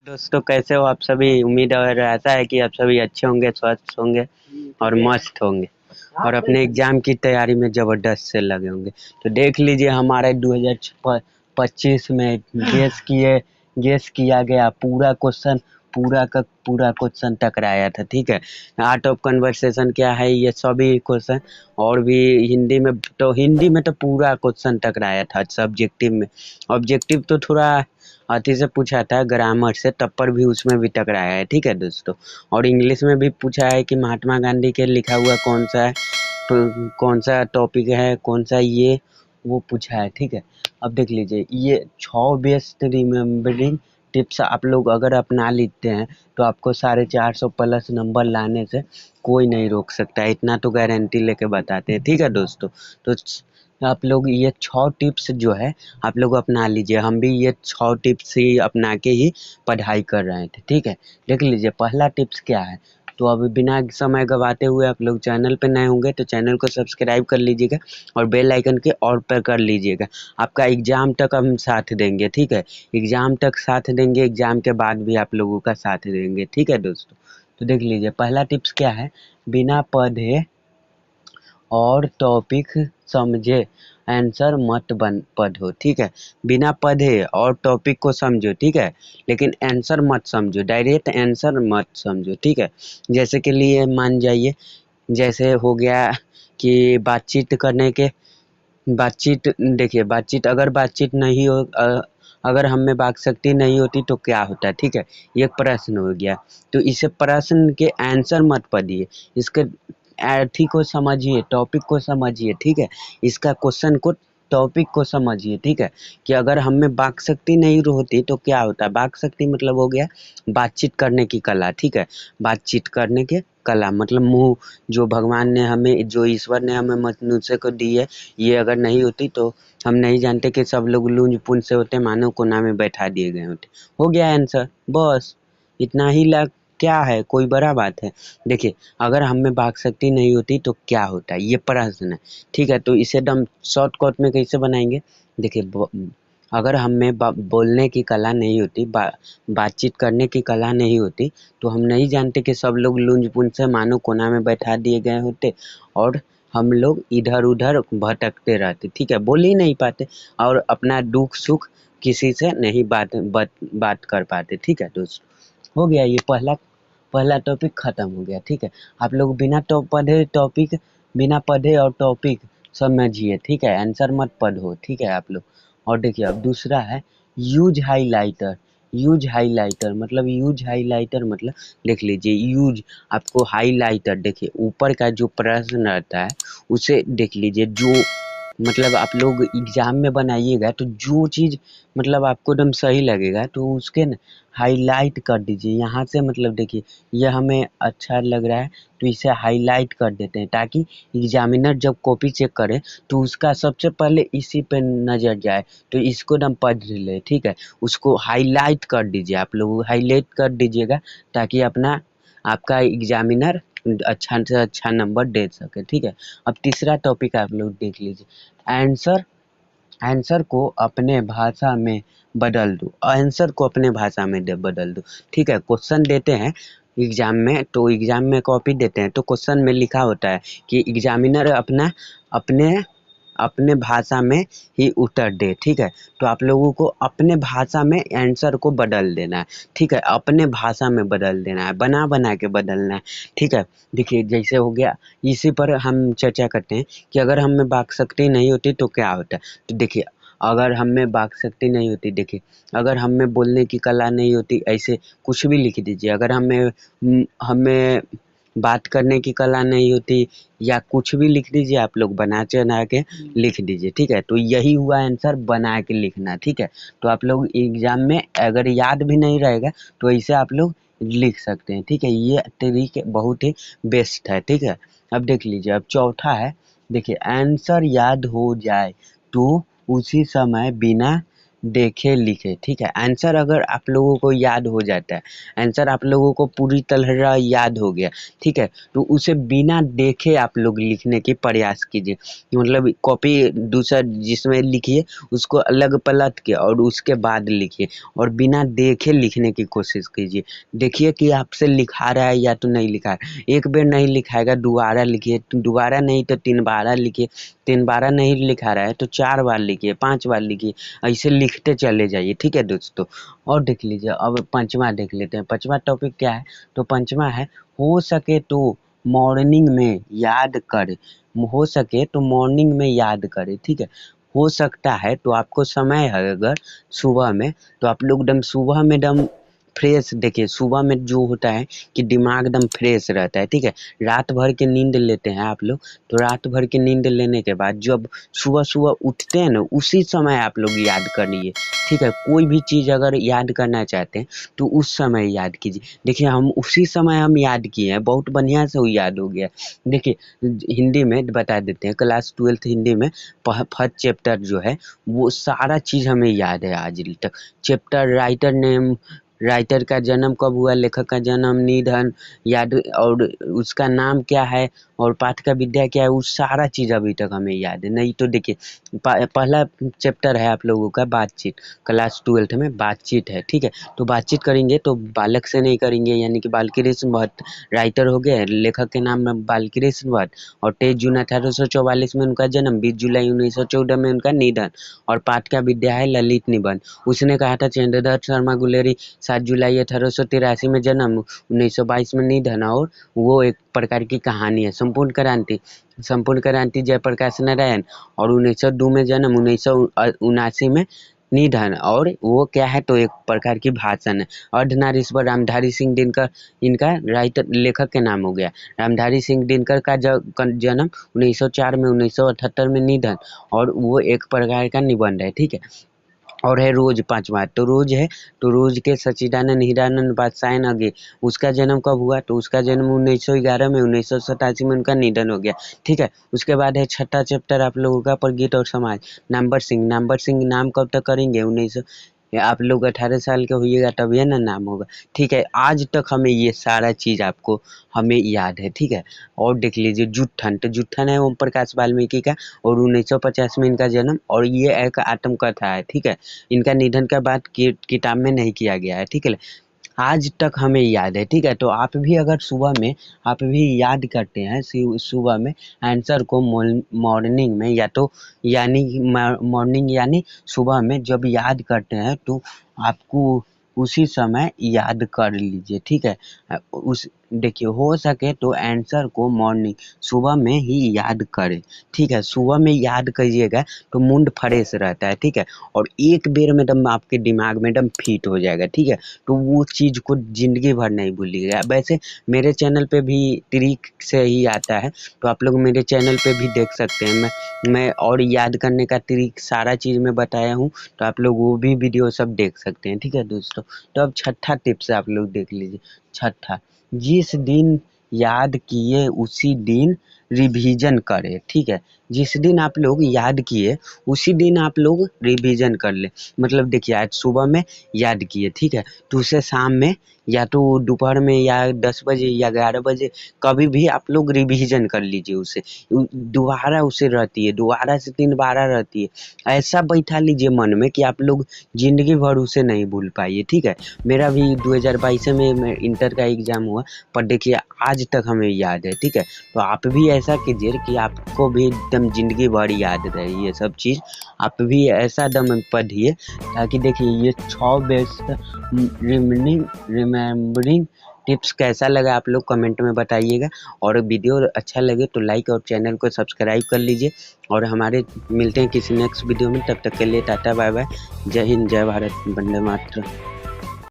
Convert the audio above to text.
दोस्तों कैसे हो आप सभी। उम्मीद और आशा है कि आप सभी अच्छे होंगे, स्वस्थ होंगे और मस्त होंगे और अपने एग्जाम की तैयारी में ज़बरदस्त से लगे होंगे। तो देख लीजिए हमारे 2025 में गेस किया गया पूरा का पूरा क्वेश्चन टकराया था। ठीक है, आर्ट ऑफ कन्वर्सेशन क्या है ये सभी क्वेश्चन, और भी हिंदी में तो पूरा क्वेश्चन टकराया था। सब्जेक्टिव में ऑब्जेक्टिव तो थोड़ा अति से पूछा था, ग्रामर से तब पर भी उसमें भी टकराया है। ठीक है दोस्तों, और इंग्लिश में भी पूछा है कि महात्मा गांधी के लिखा हुआ कौन सा है, तो कौन सा टॉपिक है, कौन सा ये वो पूछा है। ठीक है, अब देख लीजिए ये 6 बेस्ट रिमेम्बरिंग टिप्स आप लोग अगर अपना लेते हैं तो आपको 450 प्लस नंबर लाने से कोई नहीं रोक सकता है, इतना तो गारंटी लेके बताते हैं। ठीक है दोस्तों, तो आप लोग ये 6 टिप्स जो है आप लोग अपना लीजिए। हम भी ये 6 टिप्स ही अपना के ही पढ़ाई कर रहे थे। ठीक है, देख लीजिए पहला टिप्स क्या है। तो अभी बिना समय गवाते हुए आप लोग चैनल पे नए होंगे तो चैनल को सब्सक्राइब कर लीजिएगा और बेल आइकन के ऑल पर कर लीजिएगा। आपका एग्जाम तक हम साथ देंगे। ठीक है, एग्जाम तक साथ देंगे, एग्जाम के बाद भी आप लोगों का साथ देंगे। ठीक है दोस्तों, तो देख लीजिए पहला टिप्स क्या है। बिना पढ़े और टॉपिक समझे आंसर मत पढ़ो। ठीक है, बिना पढ़े और टॉपिक को समझो। ठीक है, लेकिन आंसर मत समझो, डायरेक्ट आंसर मत समझो। ठीक है, जैसे के लिए मान जाइए, जैसे हो गया कि बातचीत देखिए, बातचीत नहीं हो, अगर हम में वाक शक्ति नहीं होती तो क्या होता। ठीक है, ये प्रश्न हो गया, तो इसे प्रश्न के आंसर मत पढ़िए, इसके अर्थी को समझिए, टॉपिक को समझिए। ठीक है, इसका क्वेश्चन को टॉपिक को समझिए। ठीक है, कि अगर हम में वाक शक्ति नहीं होती तो क्या होता है। वाक शक्ति मतलब हो गया बातचीत करने की कला। ठीक है, बातचीत करने के कला मतलब मुंह, जो भगवान ने हमें, जो ईश्वर ने हमें मनुष्य को दी है, ये अगर नहीं होती तो हम नहीं जानते कि सब लोग लूंज पुंज से होते, मानव कोना में बैठा दिए गए होते। हो गया आंसर, बस इतना ही लाख, क्या है, कोई बड़ा बात है। देखिए, अगर हम में वाक शक्ति नहीं होती तो क्या होता है, ये प्रश्न है। ठीक है, तो इसे एकदम शॉर्टकट में कैसे बनाएंगे। देखिए अगर हम में बोलने की कला नहीं होती, बातचीत करने की कला नहीं होती, तो हम नहीं जानते कि सब लोग लुंज पुंज से मानो कोना में बैठा दिए गए होते और हम लोग इधर उधर भटकते रहते। ठीक है, बोल ही नहीं पाते और अपना दुख सुख किसी से नहीं बात कर पाते। ठीक है दोस्तों, हो गया ये पहला टॉपिक खत्म हो गया। ठीक है, आप लोग बिना पढ़े और टॉपिक समझिए। ठीक है, आंसर मत पढ़ो। ठीक है आप लोग, और देखिए अब दूसरा है यूज हाइलाइटर मतलब देख लीजिए यूज, आपको हाइलाइटर देखिए ऊपर का जो प्रश्न रहता है उसे देख लीजिए, जो मतलब आप लोग एग्जाम में बनाइएगा तो जो चीज़ मतलब आपको एकदम सही लगेगा तो उसके न हाईलाइट कर दीजिए यहाँ से। मतलब देखिए ये हमें अच्छा लग रहा है तो इसे हाईलाइट कर देते हैं, ताकि एग्जामिनर जब कॉपी चेक करे तो उसका सबसे पहले इसी पे नज़र जाए, तो इसको एकदम पढ़ ले। ठीक है, उसको हाईलाइट कर दीजिए, आप लोग हाईलाइट कर दीजिएगा ताकि आपका एग्जामिनर अच्छा से अच्छा नंबर दे सके। ठीक है, अब तीसरा टॉपिक आप लोग देख लीजिए, आंसर को अपने भाषा में बदल दो। ठीक है, क्वेश्चन देते हैं एग्जाम में कॉपी देते हैं तो क्वेश्चन में लिखा होता है कि एग्जामिनर अपने अपने भाषा में ही उत्तर दे। ठीक है, तो आप लोगों को अपने भाषा में आंसर को बदल देना है। ठीक है, अपने भाषा में बदल देना है, बना के बदलना है। ठीक है, देखिए जैसे हो गया, इसी पर हम चर्चा करते हैं कि अगर हम में वाक शक्ति नहीं होती तो क्या होता है। तो देखिए अगर हम में वाक शक्ति नहीं होती, देखिए अगर हम में बोलने की कला नहीं होती, ऐसे कुछ भी लिख दीजिए। अगर हमें बात करने की कला नहीं होती या कुछ भी लिख दीजिए, आप लोग बना चढ़ा के लिख दीजिए। ठीक है, तो यही हुआ आंसर, बना के लिखना। ठीक है, तो आप लोग एग्जाम में अगर याद भी नहीं रहेगा तो ऐसे आप लोग लिख सकते हैं। ठीक है, ये तरीके बहुत ही बेस्ट है। ठीक है, अब देख लीजिए, अब चौथा है, देखिए आंसर याद हो जाए तो उसी समय बिना देखे लिखे, ठीक है। आंसर अगर आप लोगों को याद हो जाता है, आंसर आप लोगों को पूरी तरह याद हो गया, ठीक है, तो उसे बिना देखे आप लोग लिखने की प्रयास कीजिए। मतलब कॉपी दूसरा जिसमें लिखिए उसको अलग पलट के और उसके बाद लिखिए, और बिना देखे लिखने की कोशिश कीजिए। देखिए कि आपसे लिखा रहा है या तो नहीं लिखा है। एक बार नहीं लिखाएगा दोबारा लिखिए, दोबारा नहीं तो 3 बार लिखिए, 3 बार नहीं लिखा रहा है तो 4 बार लिखिए, 5 बार लिखिए, ऐसे लिखते चले जाइए, ठीक है दोस्तों। और देख लीजिए, अब पाँचवा देख लेते हैं। पाँचवा टॉपिक क्या है, तो पाँचवा है, हो सके तो मॉर्निंग में याद करें। हो सके तो मॉर्निंग में याद करें, ठीक है। हो सकता है तो आपको समय है अगर सुबह में, तो आप लोग एकदम सुबह में एकदम फ्रेश, देखिए सुबह में जो होता है कि दिमाग एकदम फ्रेश रहता है, ठीक है। रात भर की नींद लेते हैं आप लोग, तो रात भर की नींद लेने के बाद जब सुबह सुबह उठते हैं ना, उसी समय आप लोग याद करिए, ठीक है। कोई भी चीज़ अगर याद करना चाहते हैं तो उस समय याद कीजिए। देखिए हम उसी समय हम याद किए हैं, बहुत बढ़िया से वो याद हो गया। देखिए हिंदी में बता देते हैं, क्लास 12th हिंदी में फर्स्ट चैप्टर जो है वो सारा चीज़ हमें याद है आज तक। चैप्टर राइटर नेम, राइटर का जन्म कब हुआ, लेखक का जन्म, निधन याद, और उसका नाम क्या है, और पाठ का विद्या क्या है, वो सारा चीज़ अभी तक हमें याद है। नहीं तो देखिए पहला चैप्टर है आप लोगों का बातचीत, क्लास 12th में बातचीत है, ठीक है। तो बातचीत करेंगे तो बालक से नहीं करेंगे, यानी कि बालकृष्ण भट्ट राइटर हो गए, लेखक के नाम में बालकृष्ण भट्ट, और 23 जून 1844 में उनका जन्म, 20 जुलाई 1914 में उनका निधन, और पाठ का विद्या है ललित निबंध। उसने कहा था चंद्रदत्त शर्मा गुलेरी, 7 जुलाई 1883 में जन्म, 1922 में निधन, और वो एक प्रकार की कहानी है। संपूर्ण क्रांति जयप्रकाश नारायण, और 1902 में जन्म, 1979 में निधन, और वो क्या है तो एक प्रकार की भाषण है। अर्धनारीश्वर रामधारी सिंह दिनकर, इनका राइटर लेखक के नाम हो गया। रामधारी सिंह दिनकर का जन्म 1904 में, 1978 में निधन, और वो एक प्रकार का निबंध है, ठीक है। और है रोज, पांचवा तो रोज है, तो रोज के सच्चिदानंद हीरानंद बादशाह आगे, उसका जन्म कब हुआ, तो उसका जन्म 1911 में, 1987 में उनका निधन हो गया, ठीक है। उसके बाद है छठा चैप्टर आप लोगों का प्रगीत और समाज, नंबर सिंह नाम कब तक करेंगे, 1900, आप लोग 18 साल के होइएगा तभी है ना नाम होगा, ठीक है। आज तक हमें ये सारा चीज़ आपको हमें याद है, ठीक है। और देख लीजिए जुट्ठन, तो जुट्ठन है ओम प्रकाश वाल्मीकि का, और 1950 में इनका जन्म, और ये एक आत्मकथा है, ठीक है। इनका निधन के बाद किताब में नहीं किया गया है, ठीक है। आज तक हमें याद है, ठीक है। तो आप भी अगर सुबह में आप भी याद करते हैं सुबह में आंसर को मॉर्निंग में, या तो यानी मॉर्निंग यानी सुबह में जब याद करते हैं तो आपको उसी समय याद कर लीजिए, ठीक है। उस देखिए हो सके तो आंसर को मॉर्निंग सुबह में ही याद करें, ठीक है। सुबह में याद करिएगा तो मूड फ्रेश रहता है, ठीक है। और एक बेर में एकदम आपके दिमाग में एकदम फिट हो जाएगा, ठीक है। तो वो चीज़ को ज़िंदगी भर नहीं भूलिएगा। वैसे मेरे चैनल पे भी ट्रिक से ही आता है, तो आप लोग मेरे चैनल पे भी देख सकते हैं। मैं और याद करने का ट्रिक सारा चीज़ में बताया हूँ, तो आप लोग वो भी वीडियो सब देख सकते हैं, ठीक है दोस्तों। तो अब छठा टिप्स आप लोग देख लीजिए। छठा, जिस दिन याद किए उसी दिन रिवीजन करें, ठीक है। जिस दिन आप लोग याद किए उसी दिन आप लोग रिवीजन कर ले। मतलब देखिए आज सुबह में याद किए, ठीक है, तो उसे शाम में या तो दोपहर में या 10 बजे या 11 बजे कभी भी आप लोग रिवीजन कर लीजिए उसे। दोबारा उसे रहती है, दोबारा से 3 बारा रहती है। ऐसा बैठा लीजिए मन में कि आप लोग ज़िंदगी भर उसे नहीं भूल पाइए, ठीक है। मेरा भी 2022 में इंटर का एग्ज़ाम हुआ, पर देखिए आज तक हमें याद है, ठीक है। तो आप भी ऐसा कीजिए कि आपको भी एकदम ज़िंदगी भर याद रहे ये सब चीज़। आप भी ऐसा दम पढ़िए ताकि देखिए ये 6 बेस्ट रिमेम्बरिंग टिप्स कैसा लगा आप लोग कमेंट में बताइएगा। और वीडियो अच्छा लगे तो लाइक और चैनल को सब्सक्राइब कर लीजिए। और हमारे मिलते हैं किसी नेक्स्ट वीडियो में, तब तक के लिए टाटा बाय बाय, जय हिंद, जय भारत, वंदे मातरम।